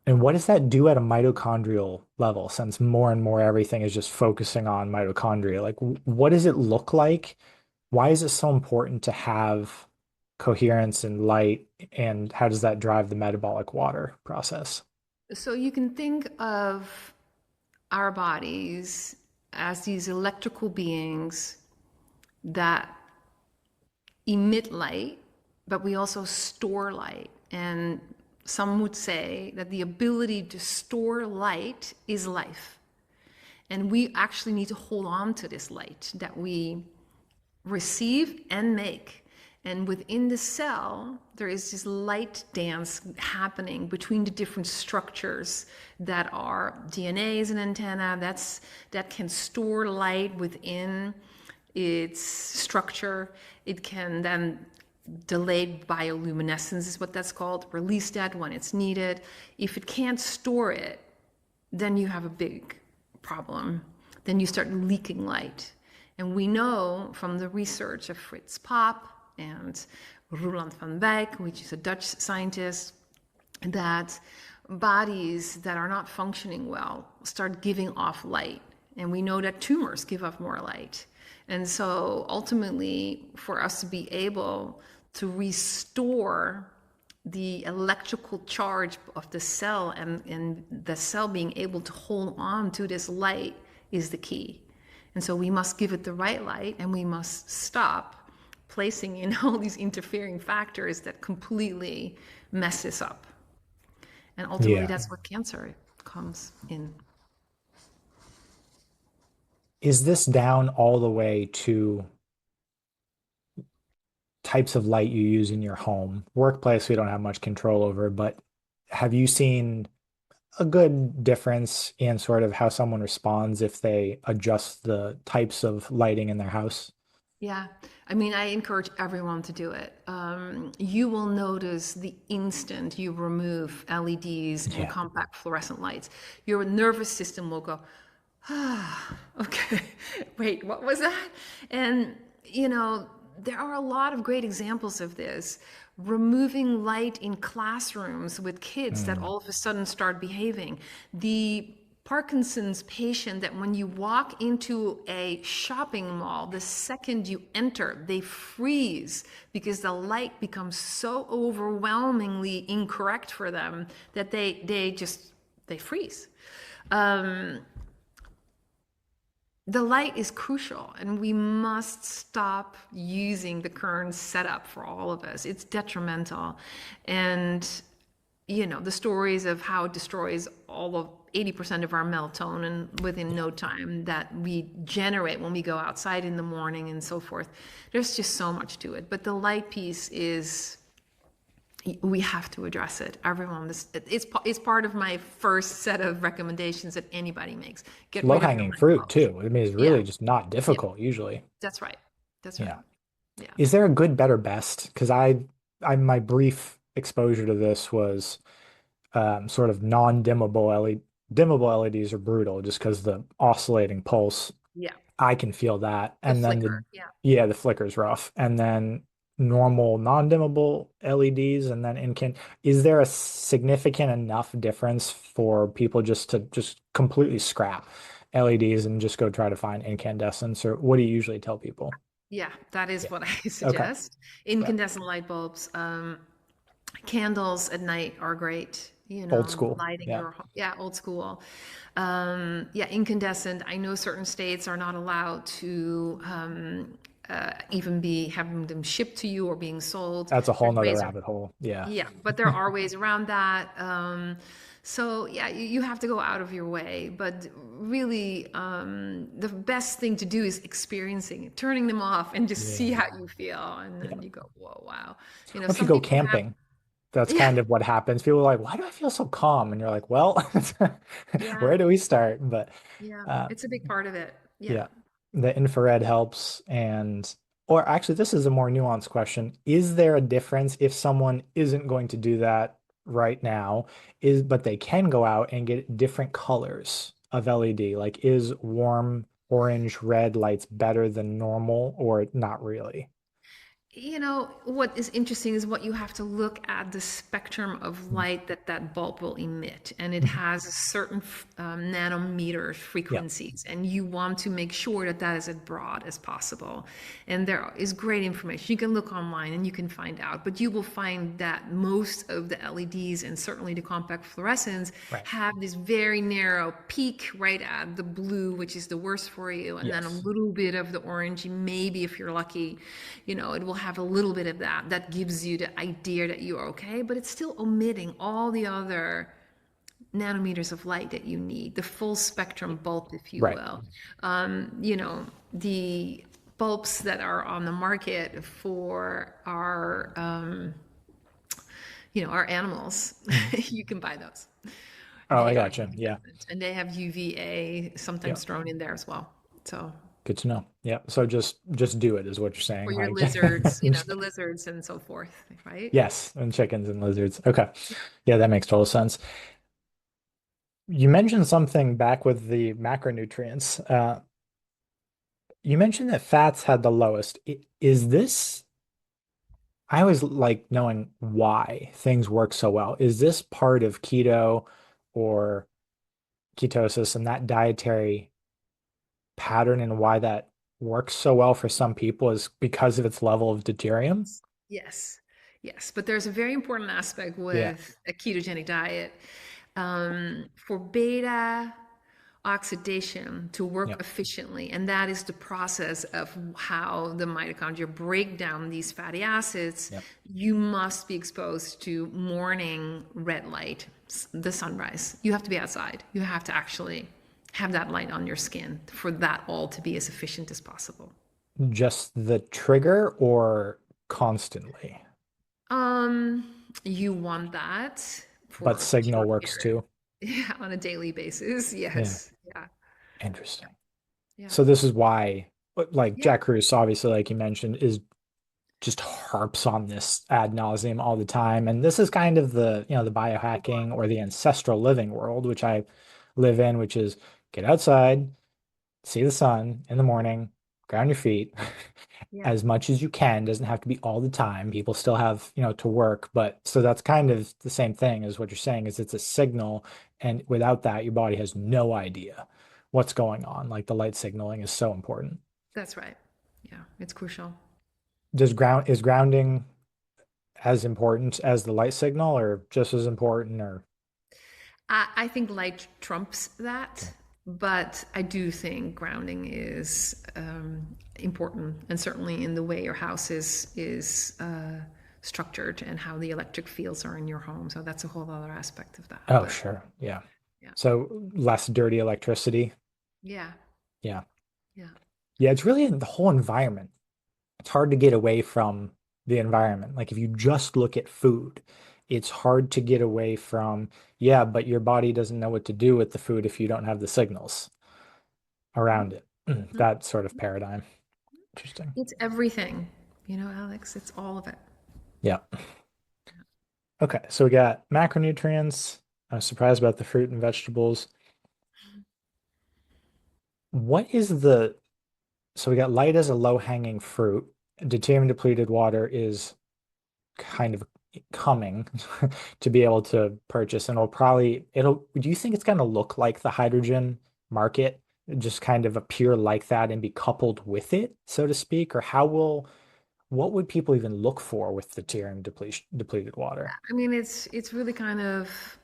And what does that do at a mitochondrial level, since more and more everything is just focusing on mitochondria? Like, what does it look like? Why is it so important to have coherence and light? And how does that drive the metabolic water process? So you can think of our bodies as these electrical beings that emit light, but we also store light. And some would say that the ability to store light is life. And we actually need to hold on to this light that we receive and make. And within the cell, there is this light dance happening between the different structures that are DNA is an antenna that can store light within its structure. It can then delayed bioluminescence is what that's called, release that when it's needed. If it can't store it, then you have a big problem. Then you start leaking light. And we know from the research of Fritz Pop and Roland van Wijk, which is a Dutch scientist, that bodies that are not functioning well start giving off light. And we know that tumors give off more light. And so ultimately, for us to be able to restore the electrical charge of the cell and the cell being able to hold on to this light is the key. And so we must give it the right light, and we must stop placing in all these interfering factors that completely mess this up. And ultimately, Yeah. that's where cancer comes in. Is this down all the way to types of light you use in your home? Workplace, we don't have much control over, but have you seen a good difference in sort of how someone responds if they adjust the types of lighting in their house? Yeah, I mean, I encourage everyone to do it. You will notice the instant you remove LEDs and Yeah. compact fluorescent lights, your nervous system will go, ah, okay, wait, what was that? And, there are a lot of great examples of this. Removing light in classrooms with kids that Mm. all of a sudden start behaving. The Parkinson's patient that when you walk into a shopping mall, the second you enter, they freeze because the light becomes so overwhelmingly incorrect for them that they freeze. Um, the light is crucial, and we must stop using the current setup for all of us. It's detrimental. And the stories of how it destroys all of 80% of our melatonin within no time that we generate when we go outside in the morning and so forth. There's just so much to it. But the light piece is, we have to address it. Everyone, it's part of my first set of recommendations that anybody makes. Get rid of your Low-hanging light fruit bulbs. too. I mean, it's Yeah, really just not yeah, difficult usually. that's right. That's right. Yeah. Yeah. Is there a good, better, best? Because my brief exposure to this was sort of non-dimmable LED. Dimmable LEDs are brutal just because the oscillating pulse, Yeah. I can feel that. The And then flicker. Yeah. yeah, the flicker's rough. And then normal non-dimmable LEDs and then is there a significant enough difference for people just to just completely scrap LEDs and just go try to find incandescents, or what do you usually tell people? Yeah, that is Yeah. what I Okay. suggest. Yeah. Incandescent light bulbs, candles at night are great. Old school. Lighting Yeah. your yeah, old school. Yeah, incandescent. I know certain states are not allowed to even be having them shipped to you or being sold. That's a whole There's nother ways. rabbit hole. Yeah. Yeah, but there are ways around that. So yeah, you have to go out of your way. But really, the best thing to do is experiencing it, turning them off, and just see Yeah. how you feel, and Yeah. then you go, whoa, wow. What if you Some go people have, camping? That's yeah, kind of what happens. People are like, why do I feel so calm? And you're like, well, yeah, where do we start? But yeah. uh, It's a big part of it. Yeah. yeah, the infrared helps. Or actually, this is a more nuanced question. Is there a difference if someone isn't going to do that right now, but they can go out and get different colors of LED? Like, is warm orange, red lights better than normal or not really? What is interesting is what you have to look at the spectrum of Mhm. light that bulb will emit, and it Mhm. has a certain nanometer Yeah, frequencies, and you want to make sure that that is as broad as possible. And there is great information. You can look online and you can find out, but you will find that most of the LEDs and certainly the compact fluorescents right. have this very narrow peak right at the blue, which is the worst for you, and then a Yes. little bit of the orange, maybe if you're lucky, it will have a little bit of that gives you the idea that you're okay, but it's still omitting all the other nanometers of light that you need, the full spectrum bulb, if you Right. will. The bulbs that are on the market for our animals, Mhm. you can buy those. Oh, I They are gotcha. Yeah. incandescent, and they have UVA Yeah. sometimes thrown in there as well. So Good to know. Yeah. So just do it is what you're for saying. your Like lizards, the lizards and so forth, right? yes, and chickens and lizards. Okay. Yeah, that makes total sense. You mentioned something back with the macronutrients. You mentioned that fats had the lowest. Is this, I always like knowing why things work so well. Is this part of keto or ketosis and that dietary pattern and why that works so well for some people is because of its level of deuterium? Yes, yes. But there's a very important aspect Yeah. with a ketogenic diet. For beta oxidation to Yeah. work efficiently, and that is the process of how the mitochondria break down these fatty acids, Yeah. you must be exposed to morning red light, the sunrise. You have to be outside. You have to actually have that light on your skin for that all to be as efficient as possible. Just the trigger or constantly? Um, you want that for But a signal short works period. too. Yeah, on a daily basis. Yeah. Yes. Yeah. Interesting. Yeah. So this is why, like Yeah. Jack Kruse, obviously, like you mentioned, is just harps on this ad nauseum all the time. And this is kind of the biohacking or the ancestral living world, which I live in, which is get outside, see the sun in the morning, ground your feet Yeah. as much as you can. Doesn't have to be all the time. People still have, to work. But so that's kind of the same thing as what you're saying is it's a signal. And without that, your body has no idea what's going on. Like the light signaling is so important. That's right. Yeah. It's crucial. Is grounding as important as the light signal or just as important or I think light trumps okay. that, but I do think grounding is important, and certainly in the way your house is structured and how the electric fields are in your home. So that's a whole other aspect of that. Oh, But sure. Yeah. yeah, So less dirty electricity. yeah, Yeah. yeah. Yeah, it's really the whole environment. It's hard to get away from the environment. Like if you just look at food, it's hard to get away from, yeah, but your body doesn't know what to do with the food if you don't have the signals around it. Mhm. That sort of paradigm. Interesting. It's everything, Alex. It's all of it. Yeah. Okay, so we got macronutrients. I was surprised about the fruit and vegetables. What is so we got light as a low-hanging fruit. Deuterium depleted water is kind of coming to be able to purchase, and do you think it's going to look like the hydrogen market, just kind of appear like that and be coupled with it, so to speak? Or what would people even look for with the depleted water? I mean, it's really kind of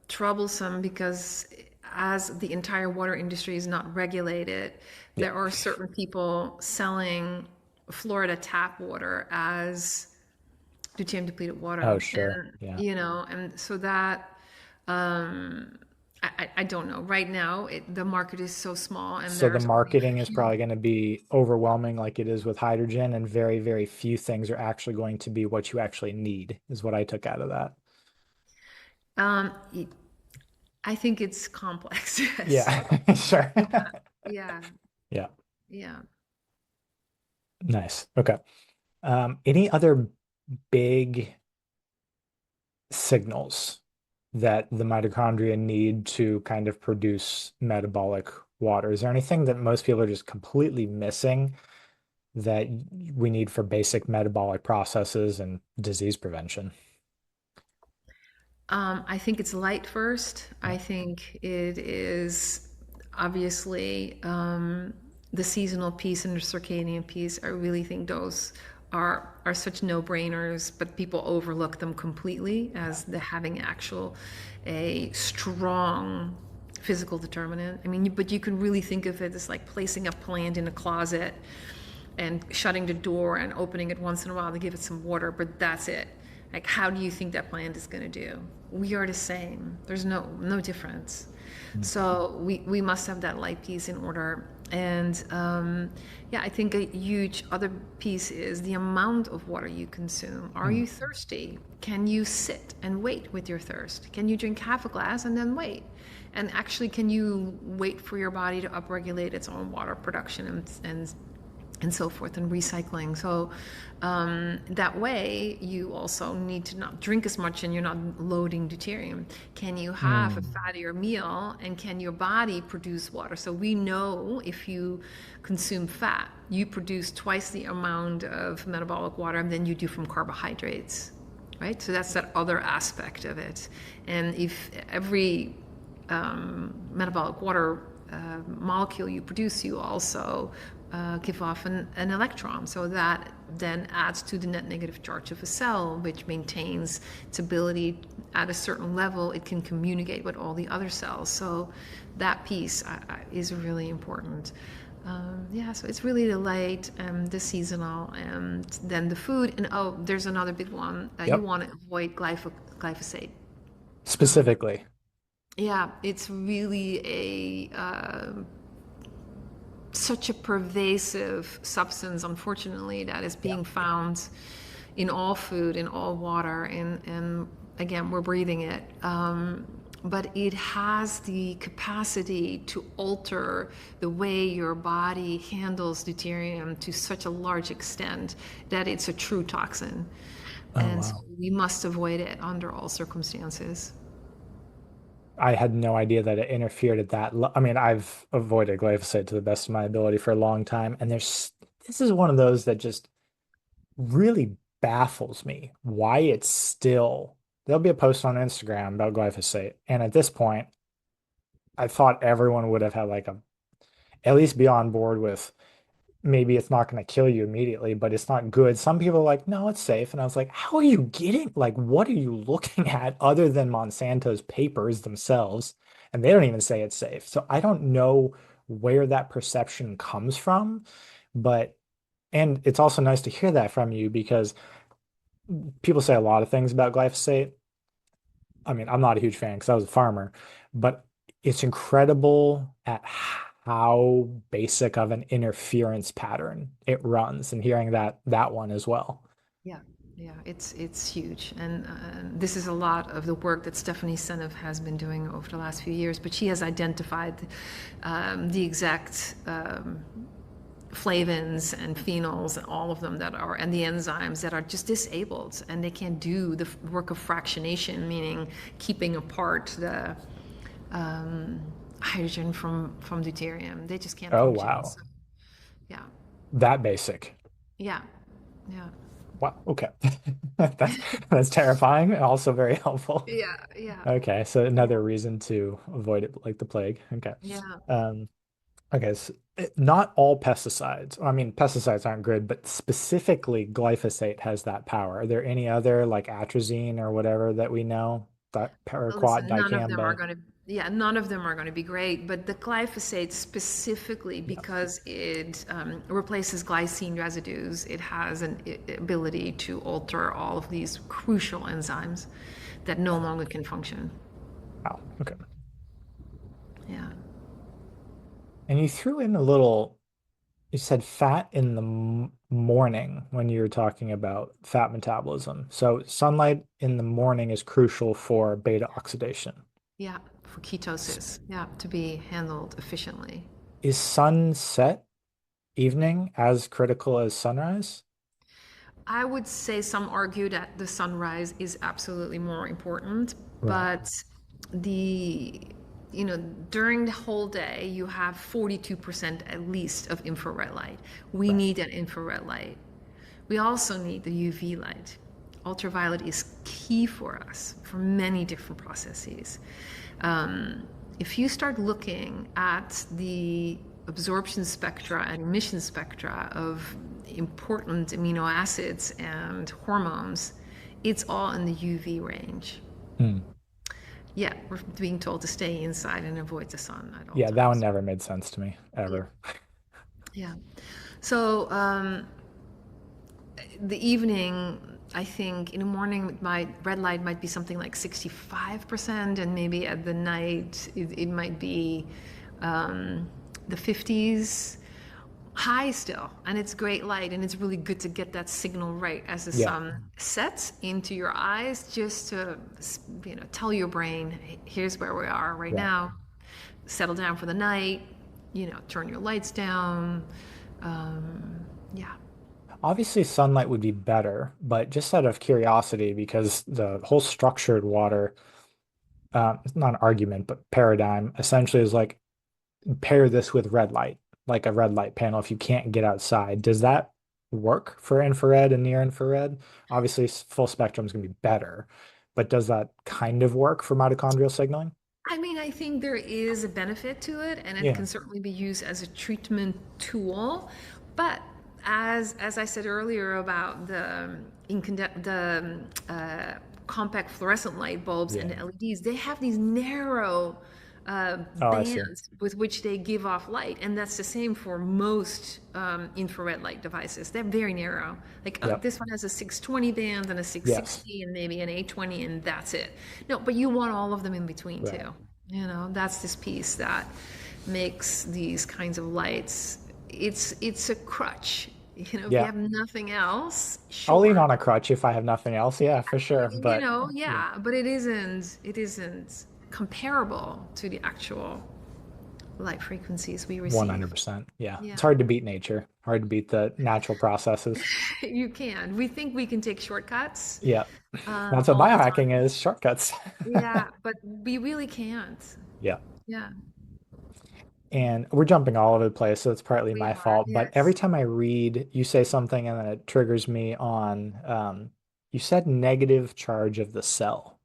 troublesome because as the entire water industry is not regulated, Yeah. there are certain people selling Florida tap water as deuterium depleted Oh, water, sure. and Yeah. and so that I don't know. Right now, the market is so small, and So the there's only marketing a is few. probably going to be overwhelming like it is with hydrogen, and very, very few things are actually going to be what you actually need, is what I took out of that. Um, I think it's complex. Yes. Yeah, sure. Yeah. Yeah, Yeah. nice. Okay. Any other big signals that the mitochondria need to kind of produce metabolic water? Is there anything that most people are just completely missing that we need for basic metabolic processes and disease prevention? I think it's light first. Yeah. I think it is obviously the seasonal piece and the circadian piece. I really think those are such no-brainers, but people overlook them completely as the having actual a strong physical determinant. I mean, but you can really think of it as like placing a plant in a closet and shutting the door and opening it once in a while to give it some water, but that's it. Like, how do you think that plant is going to do? We are the same. There's no difference. So we must have that light piece in order. And yeah, I think a huge other piece is the amount of water you consume. Are Mm. you thirsty? Can you sit and wait with your thirst? Can you drink half a glass and then wait? And actually, can you wait for your body to upregulate its own water production and so forth, and recycling. So that way, you also need to not drink as much and you're not loading deuterium. Can you have a Mm. fattier meal and can your body produce water? So we know if you consume fat, you produce twice the amount of metabolic water than you do from carbohydrates, right? So that's that other aspect of it. And if every metabolic water molecule you produce, you also give off an electron. So that then adds to the net negative charge of a cell, which maintains its ability at a certain level. It can communicate with all the other cells. So that piece is really important. Yeah, so it's really the light, the seasonal, and then the food. And oh, there's another big one. You Yep. want to avoid glyphosate. Specifically. Yeah, it's really such a pervasive substance, unfortunately, that is Yeah. being found in all food, in all water, and again, we're breathing it. But it has the capacity to alter the way your body handles deuterium to such a large extent that it's a true toxin. Oh, And so wow. we must avoid it under all circumstances. I had no idea that it interfered at I mean, I've avoided glyphosate to the best of my ability for a long time, and this is one of those that just really baffles me why it's still. There'll be a post on Instagram about glyphosate, and at this point, I thought everyone would have had like at least be on board with maybe it's not going to kill you immediately, but it's not good. Some people are like, no, it's safe. And I was like, how are you like, what are you looking at other than Monsanto's papers themselves? And they don't even say it's safe. So I don't know where that perception comes from, but, and it's also nice to hear that from you because people say a lot of things about glyphosate. I mean, I'm not a huge fan because I was a farmer, but it's incredible at how basic of an interference pattern it runs, and hearing that one as well. Yeah, yeah, it's huge, and this is a lot of the work that Stephanie Seneff has been doing over the last few years. But she has identified the exact flavins and phenols and all of them that are, and the enzymes that are just disabled, and they can't do the work of fractionation, meaning keeping apart the hydrogen from deuterium. They just can't Oh, function. wow. So, yeah, That basic. yeah, yeah. Wow. Okay. That's that's terrifying and also very helpful. Yeah, yeah, Okay, so another reason to avoid it like the plague. Okay. yeah. Um, okay, so not all pesticides. I mean, pesticides aren't good, but specifically glyphosate has that power. Are there any other like atrazine or whatever that we know? That paraquat, Listen, none of them are dicamba? going to, yeah, none of them are going to be great. But the glyphosate specifically, Yeah. because it replaces glycine residues, it has an ability to alter all of these crucial enzymes that no longer can function. Wow. Okay. Yeah. And you threw in a little, you said fat in the morning when you were talking about fat metabolism. So sunlight in the morning is crucial for beta oxidation. Yeah. For S- ketosis. Yeah. To be handled efficiently. Is sunset evening as critical as sunrise? I would say some argue that the sunrise is absolutely more important, Right. but the during the whole day you have 42% at least of infrared light. We Right. need that infrared light. We also need the UV light. Ultraviolet is key for us for many different processes. Um, if you start looking at the absorption spectra and emission spectra of important amino acids and hormones, it's all in the UV range. Hmm. Yeah, we're being told to stay inside and avoid the sun at all Yeah, that one times. never made sense to me, Yeah, ever. yeah. So the evening, I think in the morning, my red light might be something like 65%, and maybe at the night, it might be um, the 50s. High still, and it's great light, and it's really good to get that signal right as the Yeah. sun sets into your eyes, just to tell your brain, "Hey, here's where we are right Right. now. Settle down for the night. Turn your lights down." Yeah. Obviously, sunlight would be better, but just out of curiosity, because the whole structured water, it's not an argument, but paradigm essentially is like pair this with red light, like a red light panel if you can't get outside. Does that work for infrared and near infrared? Obviously, full spectrum is going to be better, but does that kind of work for mitochondrial signaling? I mean, I think there is a benefit to it, and it Yeah. can certainly be used as a treatment tool. But as I said earlier about the compact fluorescent light bulbs and Yeah. the LEDs, they have these narrow Oh, I see. bands with which they give off light, and that's the same for most infrared light devices. They're very narrow. Like Yep. this one has a 620 band and a Yes. 660 and maybe an 820, and that's it. No, but you want all of them in between Right. too. That's this piece that makes these kinds of lights. It's a crutch. If you Yeah. have nothing else, I'll lean sure. on a crutch if I have nothing else. Yeah, for sure. But yeah, Yeah, but it isn't comparable to the actual light frequencies we receive. 100%. Yeah. It's Yeah, hard to beat nature, hard to beat the natural processes. you can. We think we can take shortcuts Yeah. That's what all the biohacking time. is, shortcuts. Yeah, but we really can't. Yeah. Yeah, And we're jumping all over the place, so it's partly we my are. fault. But every Yes. time I read, you say something and then it triggers me on, you said negative charge of the cell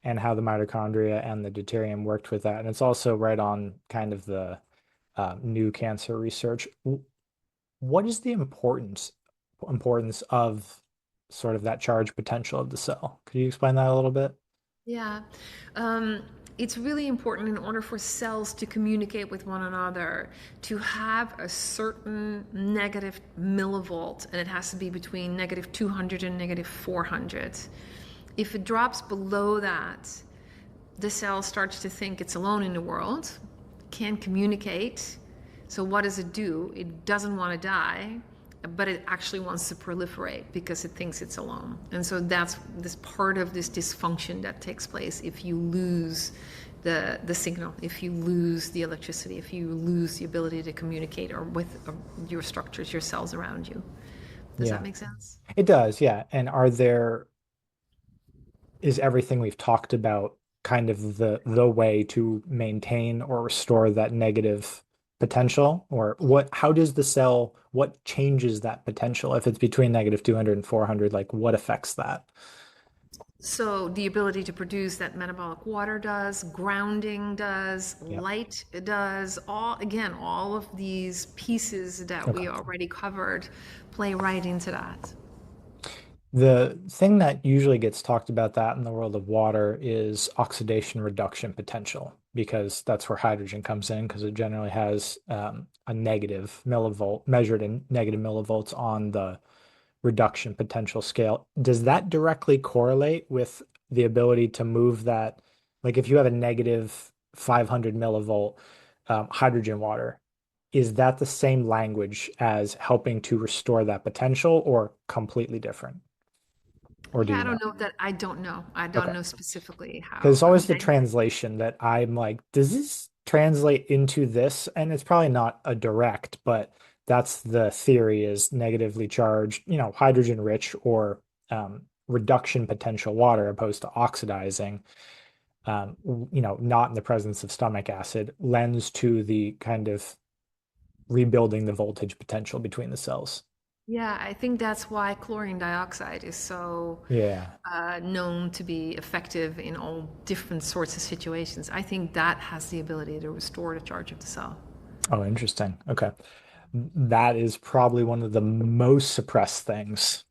and how the mitochondria and the deuterium worked with that. And it's also right on kind of the new cancer research. What is the importance of sort of that charge potential of the cell? Could you explain that a little bit? Yeah. Um, it's really important in order for cells to communicate with one another to have a certain negative millivolt, and it has to be between negative 200 and negative 400. If it drops below that, the cell starts to think it's alone in the world, can't communicate. So what does it do? It doesn't want to die, but it actually wants to proliferate because it thinks it's alone. And so that's this part of this dysfunction that takes place if you lose the signal, if you lose the electricity, if you lose the ability to communicate or with your structures, your cells around you. Does that Yeah, make sense? it does. Yeah. And is everything we've talked about kind of the way to maintain or restore that negative potential? Or how does the cell, what changes that potential if it's between negative 200 and 400? Like what affects that? So the ability to produce that metabolic water does, grounding does, Yeah. light does, all of these pieces that Okay. we already covered play right into that. The thing that usually gets talked about that in the world of water is oxidation reduction potential, because that's where hydrogen comes in, because it generally has a negative millivolt, measured in negative millivolts on the reduction potential scale. Does that directly correlate with the ability to move that? Like if you have a negative 500 millivolt hydrogen water, is that the same language as helping to restore that potential or completely different? Or do Yeah, you I know? don't know that. I don't know. I don't Okay. know specifically Because how. it's always the translation that I'm like, does this translate into this? And it's probably not a direct, but that's the theory is negatively charged, hydrogen rich or reduction potential water opposed to oxidizing, not in the presence of stomach acid, lends to the kind of rebuilding the voltage potential between the cells. Yeah, I think that's why chlorine dioxide is so Yeah. known to be effective in all different sorts of situations. I think that has the ability to restore the charge of the cell. Oh, interesting. Okay. That is probably one of the most suppressed things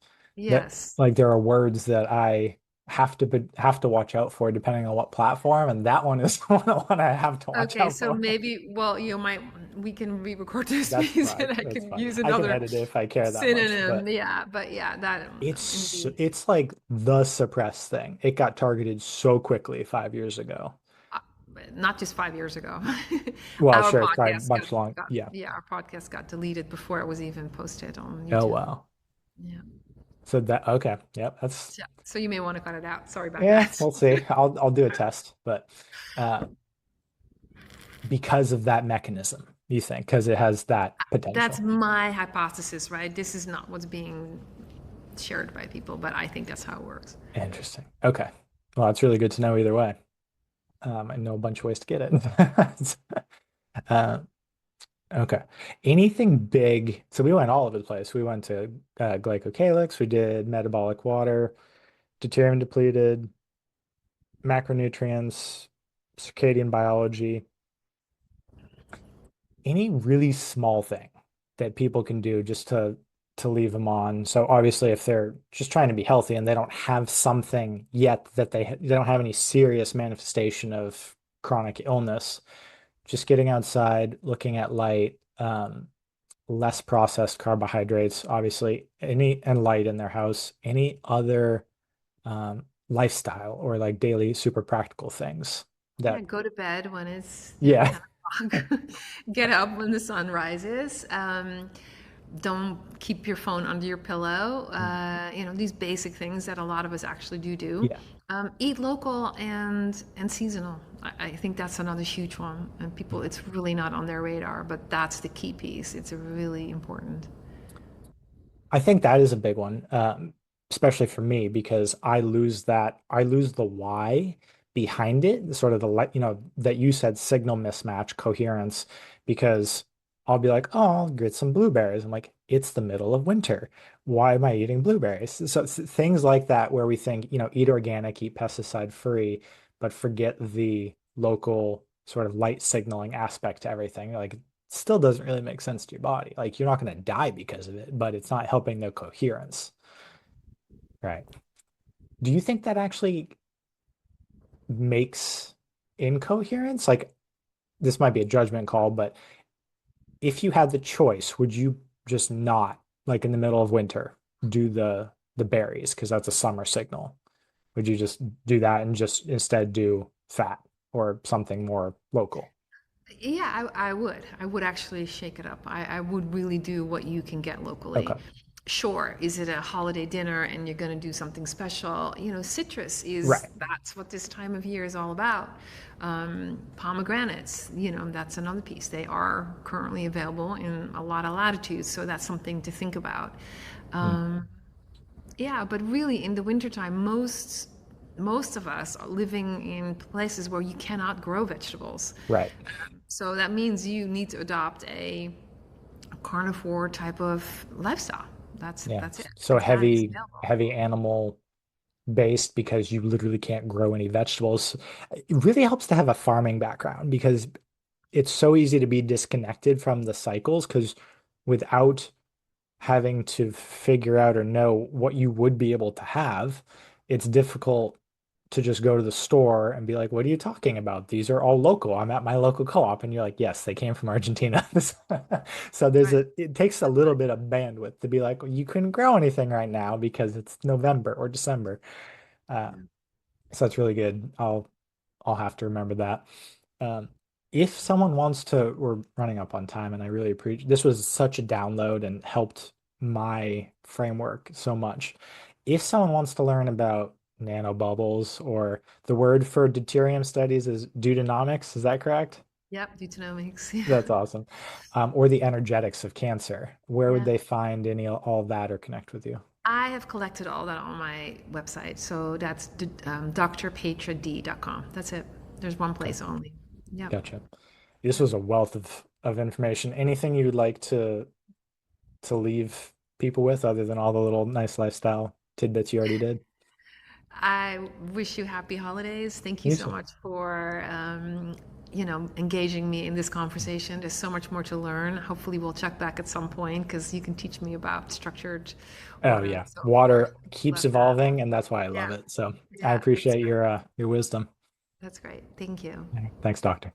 that Yes. like there are words that I have to watch out for depending on what platform, and that one is one I have to watch Okay, out so for. maybe, well, we can re-record this That's piece fine. and I That's can fine. use I can another edit it if I care that much, synonym. but Yeah, but yeah, that indeed. it's like the suppressed thing. It got targeted so quickly 5 years ago. Uh, Not just 5 years ago. Well, Our sure, it's probably podcast much long. Yeah. yeah, our podcast got deleted before it was even posted on Oh YouTube. wow. Yeah. So that okay. Yep, that's So you may want to cut it out. Sorry about yeah, that. we'll see. I'll do a test, but uh because of that mechanism, you think, because it has that That's potential. my hypothesis, right? This is not what's being shared by people, but I think that's how it works. Interesting. Okay. Well, it's really good to know either way. I know a bunch of ways to get it. Uh, okay. Anything big? So we went all over the place. We went to Glycocalyx, we did metabolic water, deuterium-depleted, macronutrients, circadian biology. Any really small thing that people can do just to leave them on. So obviously, if they're just trying to be healthy and they don't have something yet that they don't have any serious manifestation of chronic illness, just getting outside, looking at light, less processed carbohydrates, obviously, any and light in their house, any other lifestyle or like daily super practical things Yeah, that, go to bed when it's, yeah, 10 o'clock. Get up when the sun rises. Don't keep your phone under your pillow. These basic things that a lot of us actually do. yeah. Eat local and seasonal. I think that's another huge one. And people, it's really not on their radar, but that's the key piece. It's really important. I think that is a big one, especially for me, because I lose the why behind it, sort of that you said signal mismatch, coherence, because I'll be like, oh, I'll get some blueberries. I'm like, it's the middle of winter. Why am I eating blueberries? So it's things like that where we think, eat organic, eat pesticide free, but forget the local sort of light signaling aspect to everything. Like still doesn't really make sense to your body. Like you're not going to die because of it, but it's not helping the coherence. Right. Do you think that actually makes in Coherence? Like, this might be a judgment call, but if you had the choice, would you just not, like in the middle of winter, do the berries because that's a summer signal? Would you just do that and just instead do fat or something more local? Yeah, I would. I would actually shake it up. I would really do what you can get locally. Okay. Sure, is it a holiday dinner and you're going to do something special? You know, citrus is Right. that's what this time of year is all about. Pomegranates, you know, that's another piece. They are currently available in a lot of latitudes, so that's something to think about. Mm. Yeah, but really in the wintertime, most of us are living in places where you cannot grow vegetables. Right. So that means you need to adopt a carnivore type of lifestyle. Yeah. That's it. So That is heavy, available. heavy animal based because you literally can't grow any vegetables. It really helps to have a farming background because it's so easy to be disconnected from the cycles because without having to figure out or know what you would be able to have, it's difficult to just go to the store and be like, what are you talking about? These are all local. I'm at my local co-op. And you're like, yes, they came from Argentina. So Right. it takes a little bit of bandwidth to be like, well, you couldn't grow anything right now because it's November or December. Uh, so that's really good. I'll have to remember that. Um, if someone wants to, we're running up on time, and I really appreciate this was such a download and helped my framework so much. If someone wants to learn about nanobubbles or the word for deuterium studies is deuteronomics, is that correct? Yep, Deuteronomics. Yeah. That's awesome. Or the energetics of cancer. Where would Yeah. they find any all of that or connect with you? I have collected all that on my website. So that's drpetradD.com. That's it. There's one Okay, place only. Yep. gotcha. This Yep. was a wealth of information. Anything you'd like to leave people with other than all the little nice lifestyle tidbits you already did? I wish you happy holidays. Thank you You so too. much for, engaging me in this conversation. There's so much more to learn. Hopefully, we'll check back at some point because you can teach me about structured Oh water and yeah, so forth. water keeps Love that. evolving, and that's why I love Yeah. it. So I Yeah, that's appreciate great. your wisdom. That's great. Thank you. Yeah, thanks, doctor.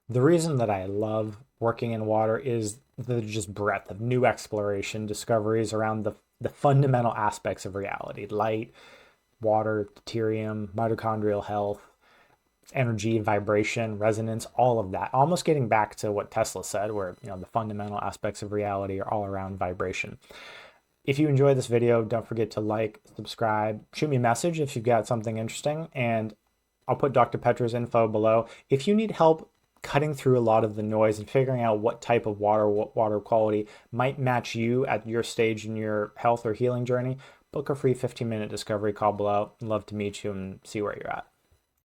The reason that I love working in water is the just breadth of new exploration, discoveries around the fundamental aspects of reality, light, water, deuterium, mitochondrial health, energy, vibration, resonance, all of that. Almost getting back to what Tesla said, where the fundamental aspects of reality are all around vibration. If you enjoyed this video, don't forget to like, subscribe, shoot me a message if you've got something interesting, and I'll put Dr. Petra's info below. If you need help cutting through a lot of the noise and figuring out what type of water quality might match you at your stage in your health or healing journey, book a free 15-minute discovery call below. I'd love to meet you and see where you're at.